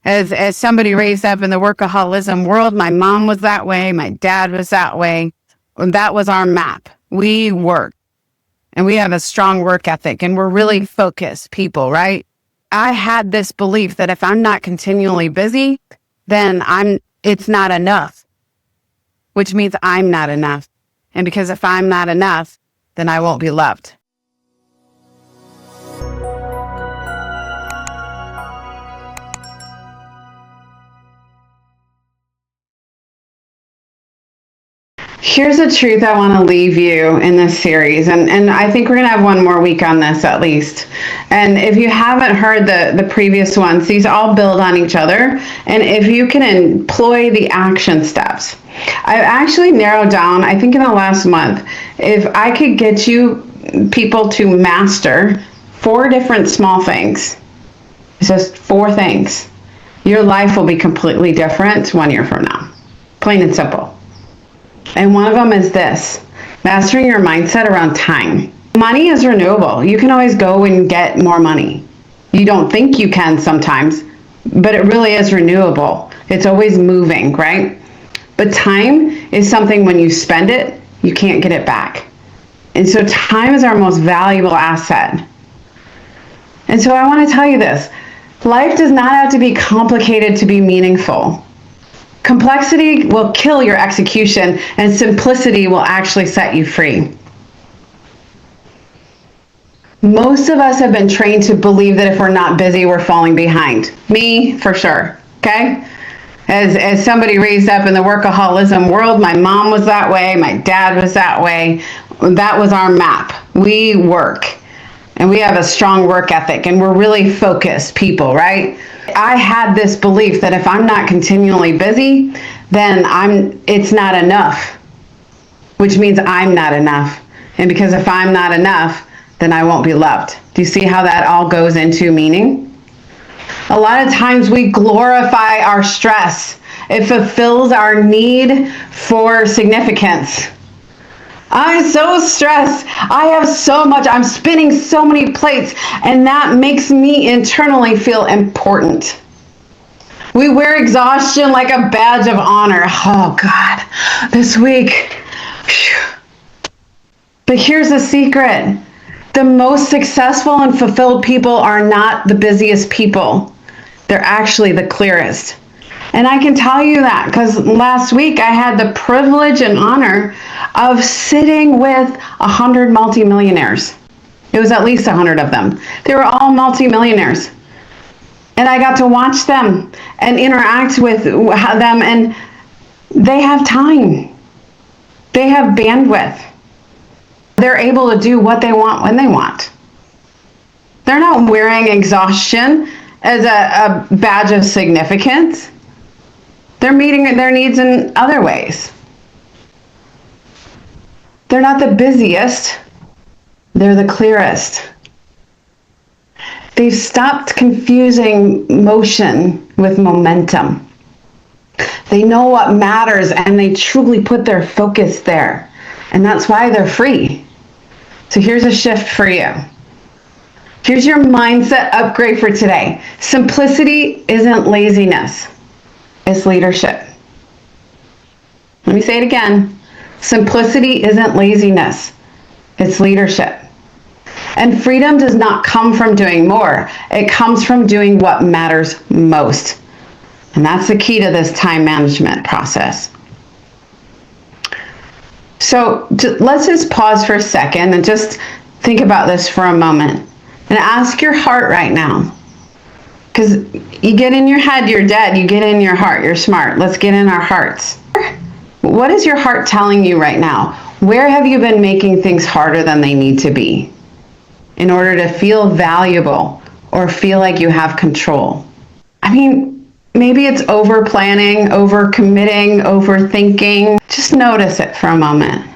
As somebody raised up in the workaholism world, my mom was that way. My dad was that way. That was our map. We work and we have a strong work ethic and we're really focused people, right? I had this belief that if I'm not continually busy, then it's not enough, which means I'm not enough. And because if I'm not enough, then I won't be loved. Here's a truth I want to leave you in this series, and I think we're going to have one more week on this at least. And if you haven't heard the previous ones, these all build on each other. And if you can employ the action steps, I've actually narrowed down, I think in the last month, if I could get people to master 4 different small things, it's just 4 things, your life will be completely different 1 year from now. Plain and simple. And one of them is this: mastering your mindset around time. Money is renewable. You can always go and get more money. You don't think you can sometimes, but it really is renewable. It's always moving, right? But time is something when you spend it, you can't get it back. And so time is our most valuable asset. And so I want to tell you this: life does not have to be complicated to be meaningful. Complexity will kill your execution, and simplicity will actually set you free. Most of us have been trained to believe that if we're not busy, we're falling behind. Me, for sure, okay? As somebody raised up in the workaholism world, my mom was that way, my dad was that way. That was our map. We work, and we have a strong work ethic, and we're really focused people, right? I had this belief that if I'm not continually busy, then it's not enough, which means I'm not enough. And because if I'm not enough, then I won't be loved. Do you see how that all goes into meaning? A lot of times we glorify our stress. It fulfills our need for significance. I'm so stressed. I have so much. I'm spinning so many plates, and that makes me internally feel important. We wear exhaustion like a badge of honor. Oh God, this week. Whew. But here's the secret. The most successful and fulfilled people are not the busiest people. They're actually the clearest. And I can tell you that because last week I had the privilege and honor of sitting with 100 multimillionaires. It was at least 100 of them. They were all multimillionaires. And I got to watch them and interact with them, and they have time. They have bandwidth. They're able to do what they want when they want. They're not wearing exhaustion as a badge of significance. They're meeting their needs in other ways. They're not the busiest. They're the clearest. They've stopped confusing motion with momentum. They know what matters, and they truly put their focus there. And that's why they're free. So here's a shift for you. Here's your mindset upgrade for today. Simplicity isn't laziness. It's leadership. Let me say it again. Simplicity isn't laziness. It's leadership. And freedom does not come from doing more. It comes from doing what matters most. And that's the key to this time management process. So let's just pause for a second and just think about this for a moment. And ask your heart right now. Because you get in your head, you're dead. You get in your heart, you're smart. Let's get in our hearts. What is your heart telling you right now? Where have you been making things harder than they need to be in order to feel valuable or feel like you have control? I mean, maybe it's over planning, over committing, overthinking. Just notice it for a moment.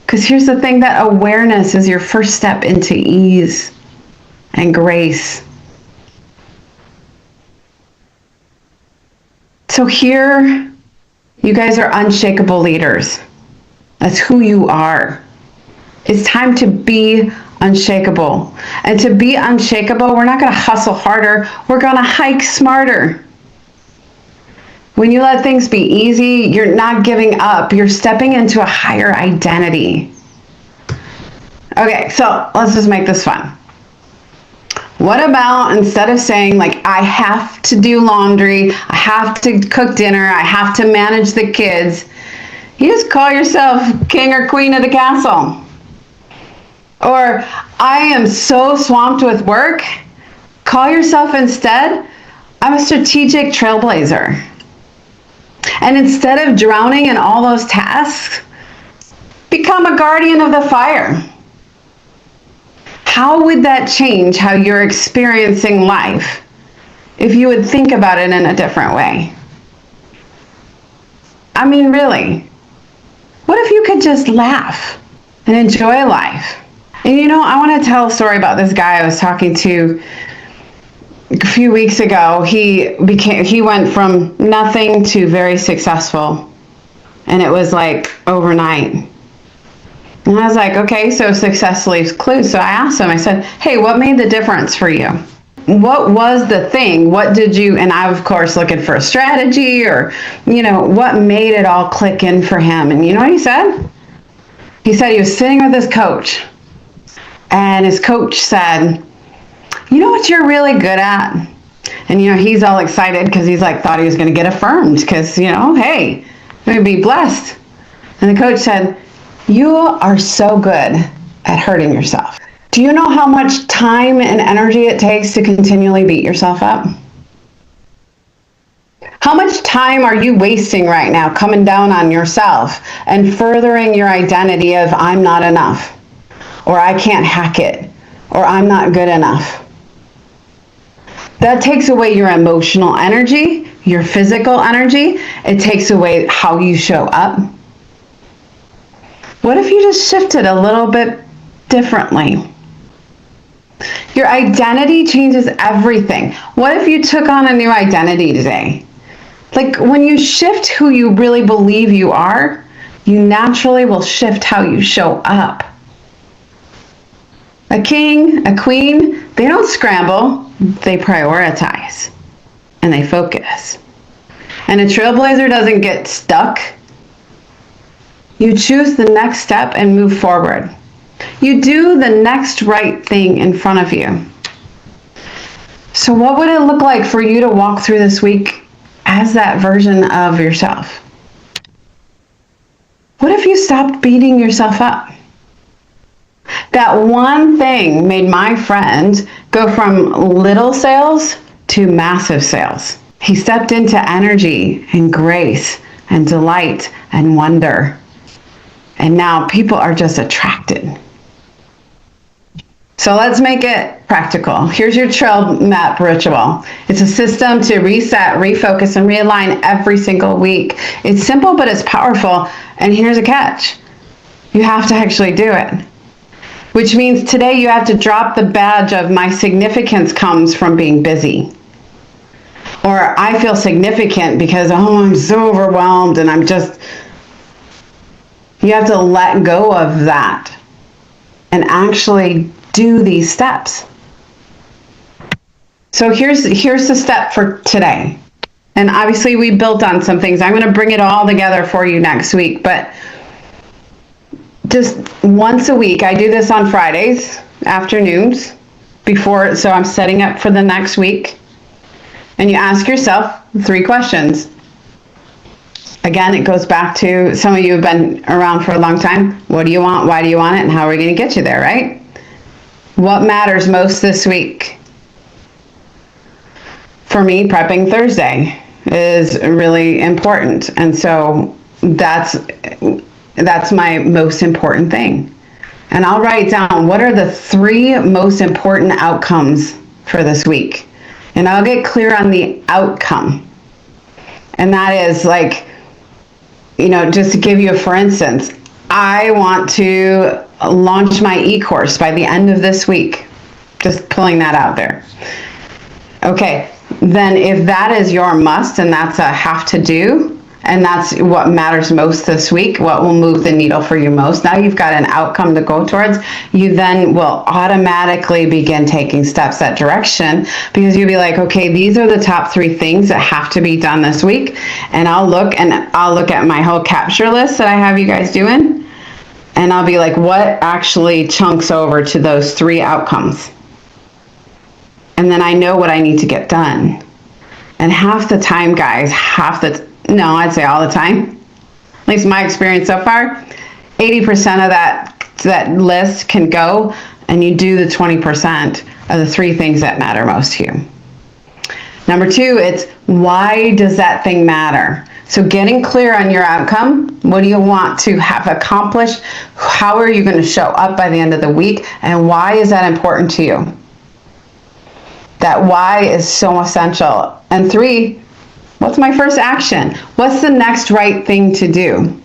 Because here's the thing, that awareness is your first step into ease and grace. So here, you guys are unshakable leaders. That's who you are. It's time to be unshakable. And to be unshakable, we're not going to hustle harder. We're going to hike smarter. When you let things be easy, you're not giving up. You're stepping into a higher identity. Okay, so let's just make this fun. What about instead of saying like, I have to do laundry, I have to cook dinner, I have to manage the kids, you just call yourself king or queen of the castle. Or I am so swamped with work, call yourself instead, I'm a strategic trailblazer. And instead of drowning in all those tasks, become a guardian of the fire. How would that change how you're experiencing life if you would think about it in a different way? I mean, really, what if you could just laugh and enjoy life? And you know, I want to tell a story about this guy I was talking to a few weeks ago. He went from nothing to very successful, and it was like overnight. And I was like, okay, so success leaves clues. So I asked him, I said, hey, what made the difference for you? What was the thing? What did you, and I, of course, looking for a strategy or, what made it all click in for him? And you know what he said? He said he was sitting with his coach, and his coach said, you know what you're really good at? And, he's all excited because he's like, thought he was going to get affirmed because, hey, I'm going to be blessed. And the coach said, you are so good at hurting yourself. Do you know how much time and energy it takes to continually beat yourself up? How much time are you wasting right now coming down on yourself and furthering your identity of I'm not enough, or I can't hack it, or I'm not good enough? That takes away your emotional energy, your physical energy. It takes away how you show up. What if you just shifted a little bit differently? Your identity changes everything. What if you took on a new identity today? Like when you shift who you really believe you are, you naturally will shift how you show up. A king, a queen, they don't scramble, they prioritize and they focus. And a trailblazer doesn't get stuck. You choose the next step and move forward. You do the next right thing in front of you. So what would it look like for you to walk through this week as that version of yourself? What if you stopped beating yourself up? That one thing made my friend go from little sales to massive sales. He stepped into energy and grace and delight and wonder. And now people are just attracted. So let's make it practical. Here's your trail map ritual. It's a system to reset, refocus, and realign every single week. It's simple, but it's powerful. And here's a catch. You have to actually do it. Which means today you have to drop the badge of my significance comes from being busy. Or I feel significant because, I'm so overwhelmed and you have to let go of that and actually do these steps. So here's the step for today. And obviously we built on some things. I'm going to bring it all together for you next week, but just once a week, I do this on Fridays afternoons so I'm setting up for the next week. And you ask yourself 3 questions. Again, it goes back to some of you have been around for a long time. What do you want? Why do you want it? And how are we going to get you there, right? What matters most this week? For me, prepping Thursday is really important. And so that's my most important thing. And I'll write down what are the 3 most important outcomes for this week. And I'll get clear on the outcome. And that is like, just to give you a for instance, I want to launch my e-course by the end of this week. Just pulling that out there. Okay, then if that is your must and that's a have to do, And that's what matters most this week, what will move the needle for you most. Now you've got an outcome to go towards. You then will automatically begin taking steps that direction, because you'll be like, okay, these are the top 3 things that have to be done this week. And I'll look at my whole capture list that I have you guys doing. And I'll be like, what actually chunks over to those 3 outcomes? And then I know what I need to get done. And half the time, guys, I'd say all the time, at least my experience so far, 80% of that list can go, and you do the 20% of the 3 things that matter most to you. Number 2, it's why does that thing matter? So getting clear on your outcome. What do you want to have accomplished? How are you going to show up by the end of the week? And why is that important to you? That why is so essential. And 3, what's my first action? What's the next right thing to do?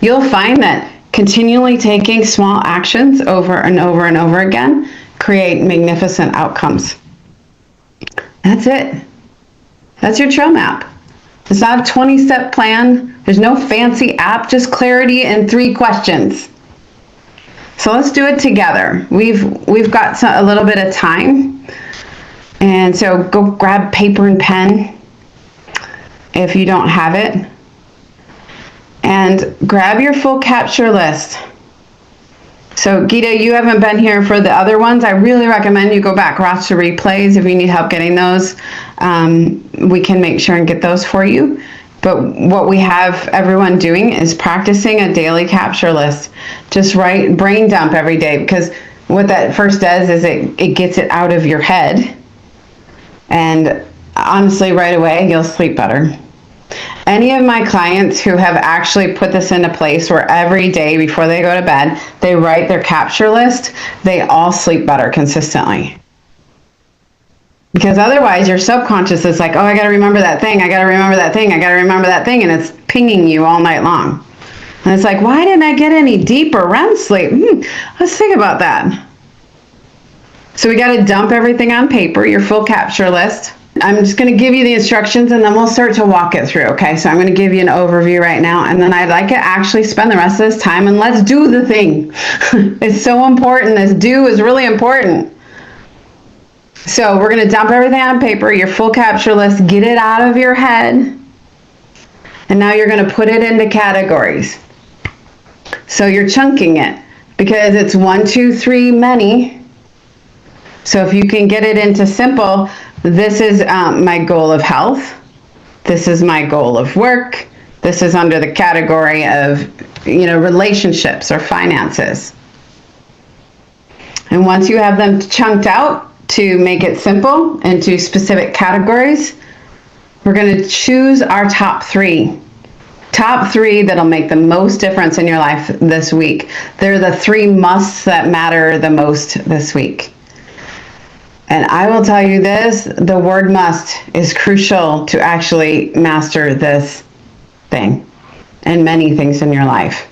You'll find that continually taking small actions over and over and over again create magnificent outcomes. That's it. That's your trail map. It's not a 20-step plan. There's no fancy app, just clarity and 3 questions. So let's do it together. We've got a little bit of time. And so go grab paper and pen if you don't have it. And grab your full capture list. So Gita, you haven't been here for the other ones. I really recommend you go back, watch the replays if you need help getting those. We can make sure and get those for you. But what we have everyone doing is practicing a daily capture list. Just write, brain dump every day, because what that first does is it gets it out of your head. And honestly, right away, you'll sleep better. Any of my clients who have actually put this into place, where every day before they go to bed, they write their capture list, they all sleep better consistently. Because otherwise, your subconscious is like, oh, I got to remember that thing. I got to remember that thing. I got to remember that thing. And it's pinging you all night long. And it's like, why didn't I get any deeper REM sleep? Let's think about that. So we got to dump everything on paper, your full capture list. I'm just going to give you the instructions, and then we'll start to walk it through, okay? So I'm going to give you an overview right now, and then I'd like to actually spend the rest of this time and let's do the thing. It's so important. This do is really important. So we're going to dump everything on paper, your full capture list, get it out of your head, and now you're going to put it into categories. So you're chunking it because it's 1, 2, 3, many. So if you can get it into simple, this is my goal of health. This is my goal of work. This is under the category of, relationships or finances. And once you have them chunked out to make it simple into specific categories, we're going to choose our top 3. Top 3 that'll make the most difference in your life this week. They're the 3 musts that matter the most this week. And I will tell you this, the word must is crucial to actually master this thing and many things in your life.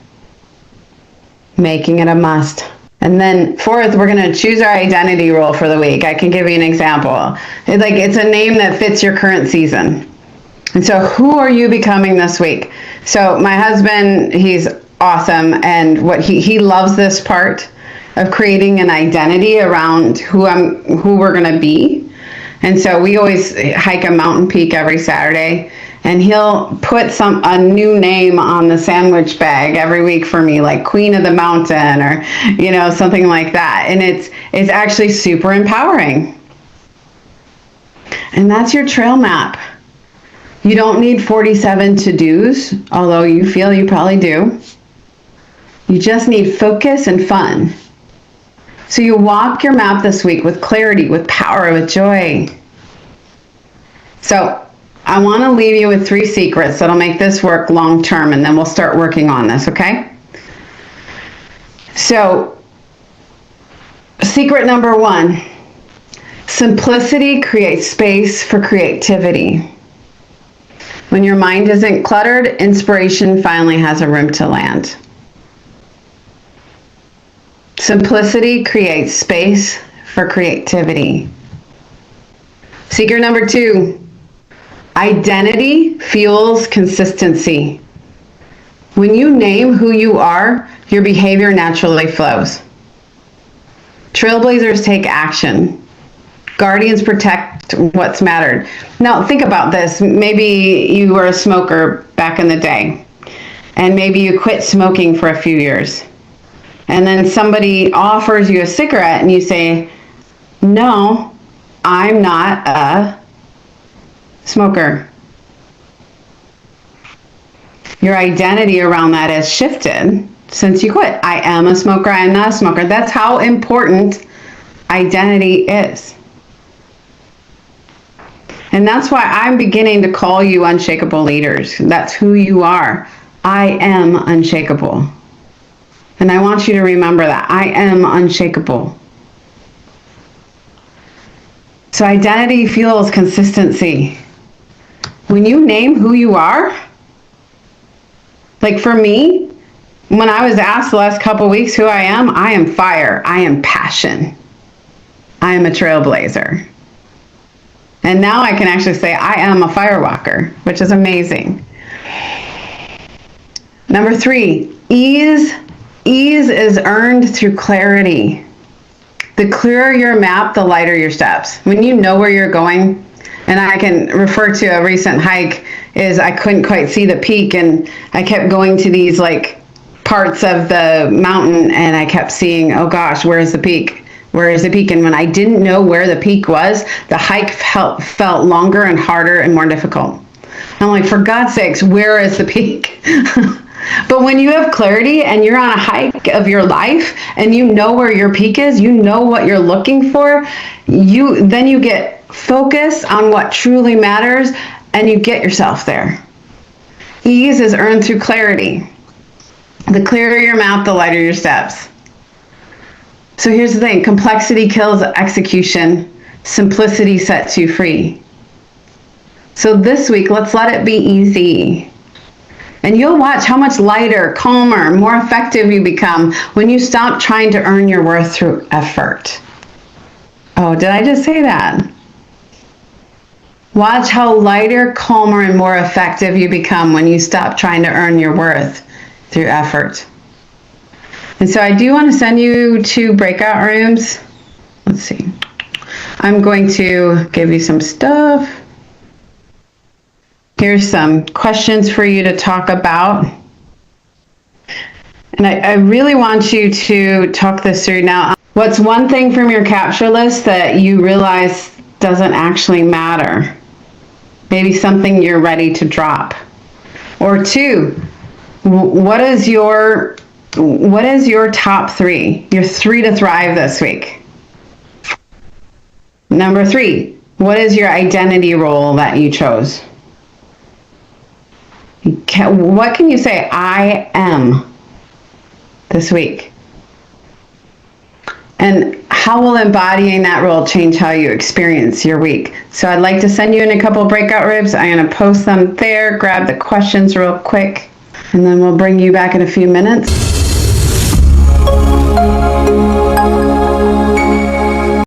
Making it a must. And then 4th, we're going to choose our identity role for the week. I can give you an example. It's a name that fits your current season. And so who are you becoming this week? So my husband, he's awesome. And what he loves this part of creating an identity around who we're going to be. And so we always hike a mountain peak every Saturday, and he'll put a new name on the sandwich bag every week for me, like Queen of the Mountain or, something like that. And it's actually super empowering. And that's your trail map. You don't need 47 to-dos, although you feel you probably do. You just need focus and fun. So you walk your map this week with clarity, with power, with joy. So I want to leave you with 3 secrets that'll make this work long term, and then we'll start working on this, okay? So secret number 1, simplicity creates space for creativity. When your mind isn't cluttered, inspiration finally has a room to land. Simplicity creates space for creativity. Secret number 2, Identity fuels consistency. When you name who you are, your behavior naturally flows. Trailblazers take action. Guardians protect what's mattered. Now, think about this. Maybe you were a smoker back in the day, and maybe you quit smoking for a few years. And then somebody offers you a cigarette, and you say, "No, I'm not a smoker." Your identity around that has shifted since you quit. I am a smoker, I am not a smoker. That's how important identity is. And that's why I'm beginning to call you unshakable leaders. That's who you are. I am unshakable. And I want you to remember that. I am unshakable. So identity fuels consistency. When you name who you are, like for me, when I was asked the last couple weeks who I am fire, I am passion, I am a trailblazer. And now I can actually say I am a firewalker, which is amazing. Number 3, ease. Ease is earned through clarity. The clearer your map, the lighter your steps. When you know where you're going, and I can refer to a recent hike, is I couldn't quite see the peak, and I kept going to these like parts of the mountain, and I kept seeing, oh gosh, where is the peak? Where is the peak? And when I didn't know where the peak was, the hike felt longer and harder and more difficult. I'm like, for God's sakes, where is the peak? But when you have clarity and you're on a hike of your life and you know where your peak is, you know what you're looking for, then you get focus on what truly matters and you get yourself there. Ease is earned through clarity. The clearer your map, the lighter your steps. So here's the thing, complexity kills execution, simplicity sets you free. So this week, let's let it be easy. And you'll watch how much lighter, calmer, more effective you become when you stop trying to earn your worth through effort. Oh, did I just say that? Watch how lighter, calmer, and more effective you become when you stop trying to earn your worth through effort. And so I do want to send you to breakout rooms. Let's see. I'm going to give you some stuff. Here's some questions for you to talk about. And I really want you to talk this through. Now, what's one thing from your capture list that you realize doesn't actually matter? Maybe something you're ready to drop. Or 2, what is your top 3? Your 3 to thrive this week. Number 3, what is your identity role that you chose? What can you say I am this week? And how will embodying that role change how you experience your week? So I'd like to send you in a couple of breakout rooms. I'm going to post them there. Grab the questions real quick, and then we'll bring you back in a few minutes.